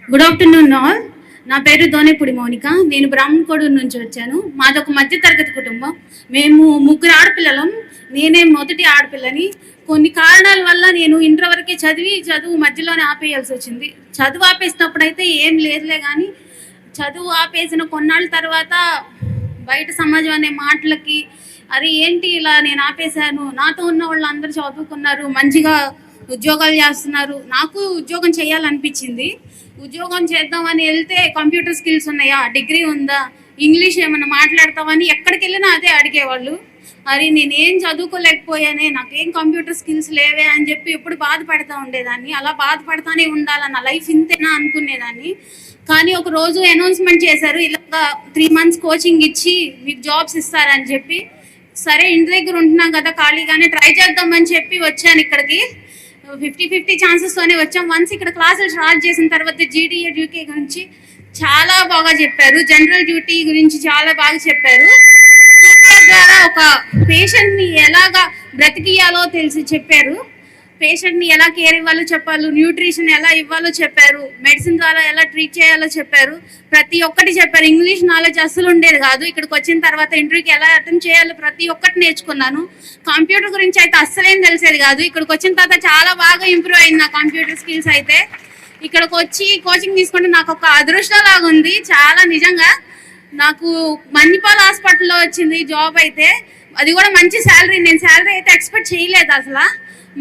Good afternoon all. నా పేరు దోనేపూడి మౌనిక. నేను బ్రాహ్మణకోడూరు నుంచి వచ్చాను. మాదొక మధ్యతరగతి కుటుంబం. మేము ముగ్గురు ఆడపిల్లలం. నేనే మొదటి ఆడపిల్లని. కొన్ని కారణాల వల్ల నేను ఇంటర్ వరకే చదువు మధ్యలోనే ఆపేయాల్సి వచ్చింది. చదువు ఆపేసినప్పుడైతే ఏం లేదులే, కానీ చదువు ఆపేసిన కొన్నాళ్ళ తర్వాత బయట సమాజం అనే మాటలకి అరే ఏంటి ఇలా నేను ఆపేశాను, నాతో ఉన్న వాళ్ళు అందరూ చదువుకున్నారు, మంచిగా ఉద్యోగాలు చేస్తున్నారు, నాకు ఉద్యోగం చేయాలనిపించింది. ఉద్యోగం చేద్దామని వెళ్తే కంప్యూటర్ స్కిల్స్ ఉన్నాయా, డిగ్రీ ఉందా, ఇంగ్లీష్ ఏమన్నా మాట్లాడతామని ఎక్కడికి వెళ్ళినా అదే అడిగేవాళ్ళు. అరే నేనేం చదువుకోలేకపోయానే, నాకేం కంప్యూటర్ స్కిల్స్ లేవే అని చెప్పి ఎప్పుడు బాధపడతా ఉండేదాన్ని. అలా బాధపడతానే ఉండాలన్న లైఫ్ ఇంతేనా అనుకునేదాన్ని. కానీ ఒక రోజు అనౌన్స్మెంట్ చేశారు, ఇలా 3 months కోచింగ్ ఇచ్చి మీకు జాబ్స్ ఇస్తారని చెప్పి. సరే ఇంటి దగ్గర ఉంటున్నాం కదా, ఖాళీగానే ట్రై చేద్దామని చెప్పి వచ్చాను ఇక్కడికి. 50-50 ఛాన్సెస్తోనే వచ్చాం. వన్స్ ఇక్కడ క్లాసులు స్టార్ట్ చేసిన తర్వాత జీడీఏ డ్యూటీ గురించి చాలా బాగా చెప్పారు, జనరల్ డ్యూటీ గురించి చాలా బాగా చెప్పారు. ద్వారా ఒక పేషెంట్ని ఎలాగా బ్రతికియాలో తెలిసి చెప్పారు, పేషెంట్ని ఎలా కేర్ ఇవ్వాలో చెప్పారు, న్యూట్రిషన్ ఎలా ఇవ్వాలో చెప్పారు, మెడిసిన్ ద్వారా ఎలా ట్రీట్ చేయాలో చెప్పారు, ప్రతి ఒక్కటి చెప్పారు. ఇంగ్లీష్ నాలెడ్జ్ అస్సలు ఉండేది కాదు. ఇక్కడికి వచ్చిన తర్వాత ఇంటర్వ్యూకి ఎలా అటెండ్ చేయాలో ప్రతి ఒక్కటి నేర్చుకున్నాను. కంప్యూటర్ గురించి అయితే అస్సలేం తెలిసేది కాదు. ఇక్కడికి వచ్చిన తర్వాత చాలా బాగా ఇంప్రూవ్ అయింది నా కంప్యూటర్ స్కిల్స్ అయితే. ఇక్కడికి వచ్చి కోచింగ్ తీసుకుంటే నాకు ఒక అదృష్టం లాగా ఉంది చాలా. నిజంగా నాకు మణిపాల్ హాస్పిటల్లో వచ్చింది జాబ్ అయితే, అది కూడా మంచి శాలరీ. నేను శాలరీ అయితే ఎక్స్పెక్ట్ చేయలేదు అసలు.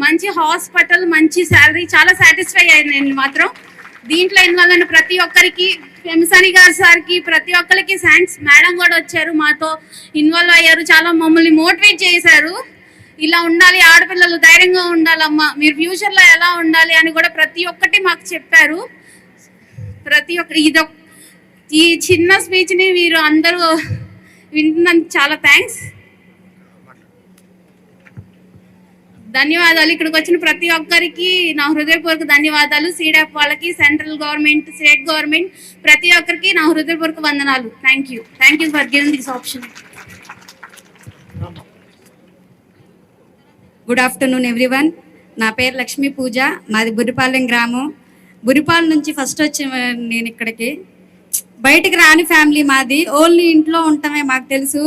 మంచి హాస్పిటల్, మంచి శాలరీ, చాలా సాటిస్ఫై అయ్యాను నేను మాత్రం. దీంట్లో ఇన్వాల్వ్ అయిన ప్రతి ఒక్కరికి, పెంసాని గారు సార్కి, ప్రతి ఒక్కరికి థ్యాంక్స్. మేడం కూడా వచ్చారు, మాతో ఇన్వాల్వ్ అయ్యారు, చాలా మమ్మల్ని మోటివేట్ చేశారు. ఇలా ఉండాలి, ఆడపిల్లలు ధైర్యంగా ఉండాలమ్మా, మీరు ఫ్యూచర్లో ఎలా ఉండాలి అని కూడా ప్రతి ఒక్కటి మాకు చెప్పారు. ప్రతి ఒక్క ఈ చిన్న స్పీచ్ని మీరు అందరూ వింటున్నందుకు చాలా థ్యాంక్స్, ధన్యవాదాలు. ఇక్కడికి వచ్చిన ప్రతి ఒక్కరికి నా హృదయపూర్వక ధన్యవాదాలు. సీడాప్ వాళ్ళకి, సెంట్రల్ గవర్నమెంట్, స్టేట్ గవర్నమెంట్, ప్రతి ఒక్కరికి నా హృదయపూర్వక వందనాలు. Thank you for giving this option. Good afternoon everyone. నా పేరు లక్ష్మీ పూజ. మాది బురిపాలెం గ్రామం. బురిపాలెం నుంచి ఫస్ట్ వచ్చి నేను ఇక్కడికి. బయటకు రాని ఫ్యామిలీ మాది, ఓన్లీ ఇంట్లో ఉంటామే మాకు తెలుసు.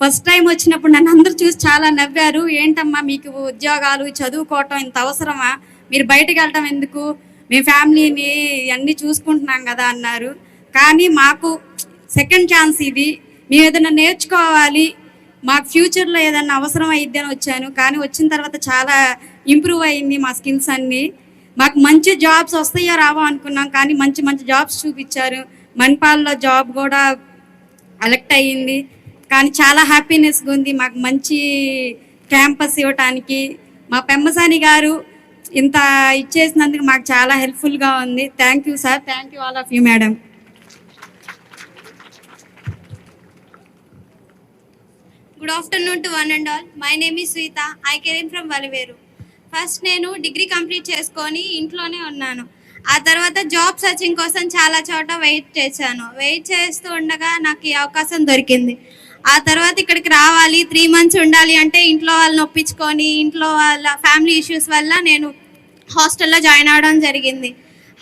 ఫస్ట్ టైం వచ్చినప్పుడు నన్ను అందరూ చూసి చాలా నవ్వారు. ఏంటమ్మా మీకు ఉద్యోగాలు, చదువుకోవటం ఇంత అవసరమా, మీరు బయటకు వెళ్ళటం ఎందుకు, మీ ఫ్యామిలీని అన్నీ చూసుకుంటున్నాం కదా అన్నారు. కానీ మాకు సెకండ్ ఛాన్స్ ఇది, మేము ఏదైనా నేర్చుకోవాలి, మాకు ఫ్యూచర్లో ఏదైనా అవసరం అయ్యిద్ది అని వచ్చాను. కానీ వచ్చిన తర్వాత చాలా ఇంప్రూవ్ అయింది మా స్కిల్స్ అన్నీ. మాకు మంచి జాబ్స్ వస్తాయో రావో అనుకున్నాం, కానీ మంచి మంచి జాబ్స్ చూపించారు. మణిపాల్లో జాబ్ కూడా ఎలెక్ట్ అయ్యింది. కానీ చాలా హ్యాపీనెస్గా ఉంది మాకు మంచి క్యాంపస్ ఇవ్వటానికి. మా పెమ్మసాని గారు ఇంత ఇచ్చేసినందుకు మాకు చాలా హెల్ప్ఫుల్గా ఉంది. Thank you sir, thank you all of you madam. Good afternoon to one and all. My name is Sweeta. I came from Valiveru. First నేను డిగ్రీ కంప్లీట్ చేసుకొని ఇంట్లోనే ఉన్నాను. ఆ తర్వాత జాబ్ సర్చింగ్ కోసం చాలా చోట వెయిట్ చేశాను. వెయిట్ చేస్తూ ఉండగా నాకు ఈ అవకాశం దొరికింది. ఆ తర్వాత ఇక్కడికి రావాలి, 3 months ఉండాలి అంటే ఇంట్లో వాళ్ళని ఒప్పించుకొని, ఇంట్లో వాళ్ళ ఫ్యామిలీ ఇష్యూస్ వల్ల నేను హాస్టల్లో జాయిన్ అవ్వడం జరిగింది.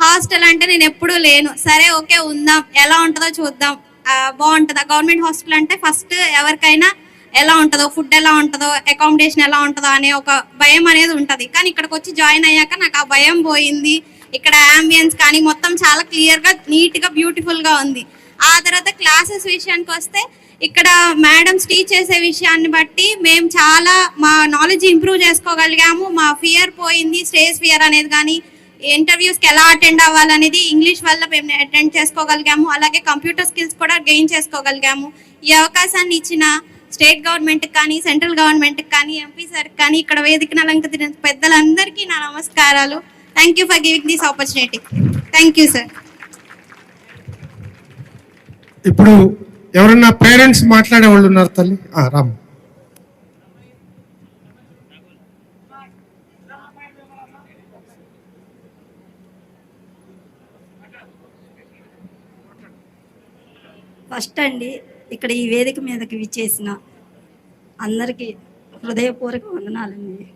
హాస్టల్ అంటే నేను ఎప్పుడూ లేను. సరే ఓకే ఉందాం, ఎలా ఉంటుందో చూద్దాం, బాగుంటుందా. గవర్నమెంట్ హాస్టల్ అంటే ఫస్ట్ ఎవరికైనా ఎలా ఉంటుందో, ఫుడ్ ఎలా ఉంటుందో, అకామిడేషన్ ఎలా ఉంటుందో అనే ఒక భయం అనేది ఉంటుంది. కానీ ఇక్కడికి వచ్చి జాయిన్ అయ్యాక నాకు ఆ భయం పోయింది. ఇక్కడ అంబియన్స్ కానీ మొత్తం చాలా క్లియర్గా, నీట్గా, బ్యూటిఫుల్గా ఉంది. ఆ తర్వాత క్లాసెస్ విషయానికి వస్తే ఇక్కడ మేడమ్స్ టీచ్ చేసే విషయాన్ని బట్టి మేము చాలా మా నాలెడ్జ్ ఇంప్రూవ్ చేసుకోగలిగాము. మా ఫియర్ పోయింది, స్టేజ్ ఫియర్ అనేది కానీ, ఇంటర్వ్యూస్కి ఎలా అటెండ్ అవ్వాలనేది ఇంగ్లీష్ వల్ల మేము అటెండ్ చేసుకోగలిగాము. అలాగే కంప్యూటర్ స్కిల్స్ కూడా గెయిన్ చేసుకోగలిగాము. ఈ అవకాశాన్ని ఇచ్చిన స్టేట్ గవర్నమెంట్కి కానీ, సెంట్రల్ గవర్నమెంట్కి కానీ, ఎంపీ సార్కి కానీ, ఇక్కడ వేదికను అలంకరించిన పెద్దలందరికీ నా నమస్కారాలు. Thank you for giving this opportunity. Thank you sir. ఇప్పుడు ఎవరన్నా పేరెంట్స్ మాట్లాడే వాళ్ళు ఉన్నారు తల్లి? రామ్. ఫస్ట్ అండి, ఇక్కడ ఈ వేదిక మీదకి విచ్చేసిన అందరికీ హృదయపూర్వక వందనాలండి.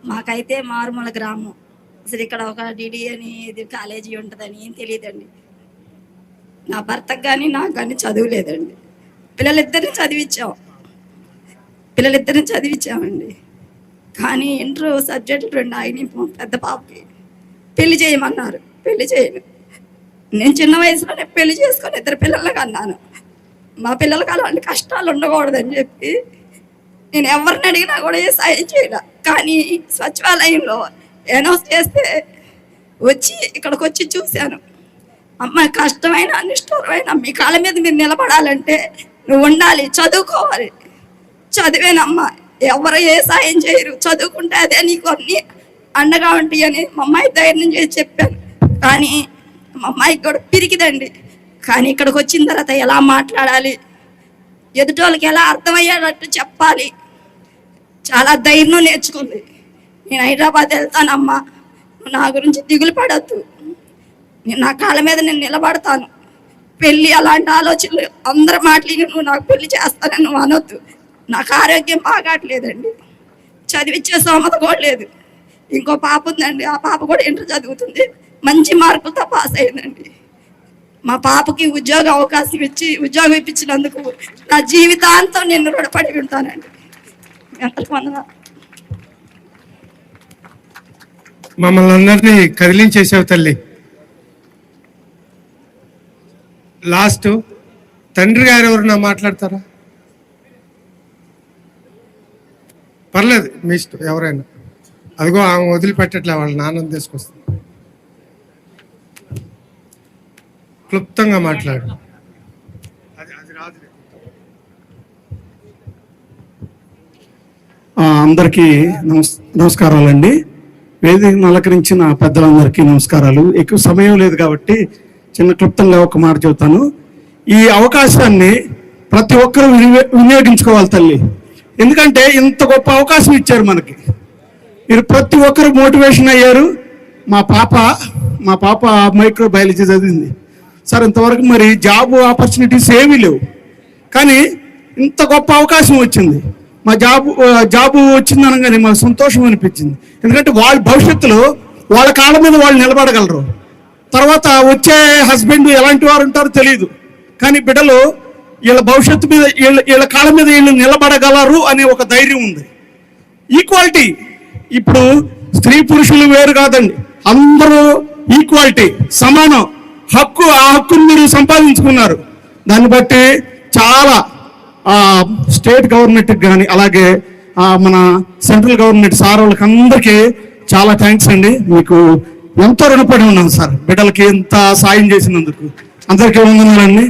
మాకైతే మారుమూల గ్రామం, అసలు ఇక్కడ ఒక డిడి అని ఇది కాలేజీ ఉంటుందని ఏం తెలియదండి. నా భర్తకు కానీ నాకు కానీ చదువు లేదండి. పిల్లలిద్దరిని చదివించామండి. కానీ ఇంటర్ సబ్జెక్టులు 2 ఆయన పెద్ద పాపకి పెళ్లి చేయమన్నారు. పెళ్లి చేయను. నేను చిన్న వయసులోనే పెళ్లి చేసుకొని 2 పిల్లలకి అన్నాను. మా పిల్లలకి అలాంటి కష్టాలు ఉండకూడదని చెప్పి నేను ఎవరిని అడిగినా కూడా ఏ సాయం చేయలే. కానీ సచివాలయంలో అనౌన్స్ చేస్తే ఇక్కడికి వచ్చి చూశాను. అమ్మ, కష్టమైన నిష్ఠూరమైన మీ కాళ్ళ మీద మీరు నిలబడాలంటే నువ్వు ఉండాలి, చదువుకోవాలి. చదివేనమ్మా, ఎవరు ఏ సాయం చేయరు, చదువుకుంటే అదే నీకు అన్ని అండగా ఉంటాయి అని మా అమ్మాయి ధైర్యం చేసి చెప్పాను. కానీ మా అమ్మాయికి కూడా పిరికిదండి. కానీ ఇక్కడికి వచ్చిన తర్వాత ఎలా మాట్లాడాలి, ఎదుటోళ్ళకి ఎలా అర్థమయ్యేటట్టు చెప్పాలి, చాలా ధైర్యం నేర్చుకుంది. నేను హైదరాబాద్ వెళ్తానమ్మా, నువ్వు నా గురించి దిగులు పడద్దు, నేను నా కాళ్ళ మీద నేను నిలబడతాను, పెళ్ళి అలాంటి ఆలోచనలు అందరి మాటలు నువ్వు నాకు పెళ్లి చేస్తానని నువ్వు అనొద్దు, నాకు ఆరోగ్యం బాగాట్లేదండి, చదివించే స్తోమత కూడా లేదు. ఇంకో పాప ఉందండి, ఆ పాప కూడా ఇంటర్ చదువుతుంది, మంచి మార్కులతో పాస్ అయిందండి. మా పాపకి ఉద్యోగ అవకాశం ఇచ్చి ఉద్యోగం ఇప్పించినందుకు నా జీవితాంతం నేను రుణపడి ఉంటానండి. మమ్మల్ని అందరినీ కదిలించేసావు తల్లి. లాస్ట్ తండ్రి గారు ఎవరన్నా మాట్లాడతారా? పర్లేదు, మీ ఇష్టం, ఎవరైనా. అదిగో ఆమె వదిలిపెట్టట్లే, వాళ్ళ నాన్నని తీసుకొస్తుంది. క్లుప్తంగా మాట్లాడు. అందరికీ నమస్కారాలండి. వేదికను అలంకరించిన పెద్దలందరికీ నమస్కారాలు. ఎక్కువ సమయం లేదు కాబట్టి చిన్న క్లుప్తంగా ఒక మాట చెబుతాను. ఈ అవకాశాన్ని ప్రతి ఒక్కరూ వినియోగించుకోవాలి తల్లి. ఎందుకంటే ఇంత గొప్ప అవకాశం ఇచ్చారు మనకి. మీరు ప్రతి ఒక్కరు మోటివేషన్ అయ్యారు. మా పాప మైక్రోబయాలజీ చదివింది సార్. ఇంతవరకు మరి జాబ్ ఆపర్చునిటీస్ ఏమీ లేవు, కానీ ఇంత గొప్ప అవకాశం వచ్చింది. మా జాబు వచ్చిందనగానే మాకు సంతోషం అనిపించింది. ఎందుకంటే వాళ్ళ భవిష్యత్తులో వాళ్ళ కాళ్ళ మీద వాళ్ళు నిలబడగలరు. తర్వాత వచ్చే హస్బెండ్ ఎలాంటి వారు ఉంటారో తెలియదు, కానీ బిడ్డలు వీళ్ళ భవిష్యత్తు మీద వీళ్ళ కాళ్ళ మీద వీళ్ళు నిలబడగలరు అనే ఒక ధైర్యం ఉంది. ఈక్వాలిటీ, ఇప్పుడు స్త్రీ పురుషులు వేరు కాదండి, అందరూ ఈక్వాలిటీ, సమానం హక్కు. ఆ హక్కును మీరు సంపాదించుకున్నారు. దాన్ని బట్టి చాలా స్టేట్ గవర్నమెంట్కి కానీ అలాగే మన సెంట్రల్ గవర్నమెంట్ సార్ వాళ్ళకి అందరికీ చాలా థ్యాంక్స్ అండి. మీకు ఎంతో రుణపడి ఉన్నాను సార్, బిడ్డలకి ఇంత సాయం చేసినందుకు. అందరికీ వందనాలండి.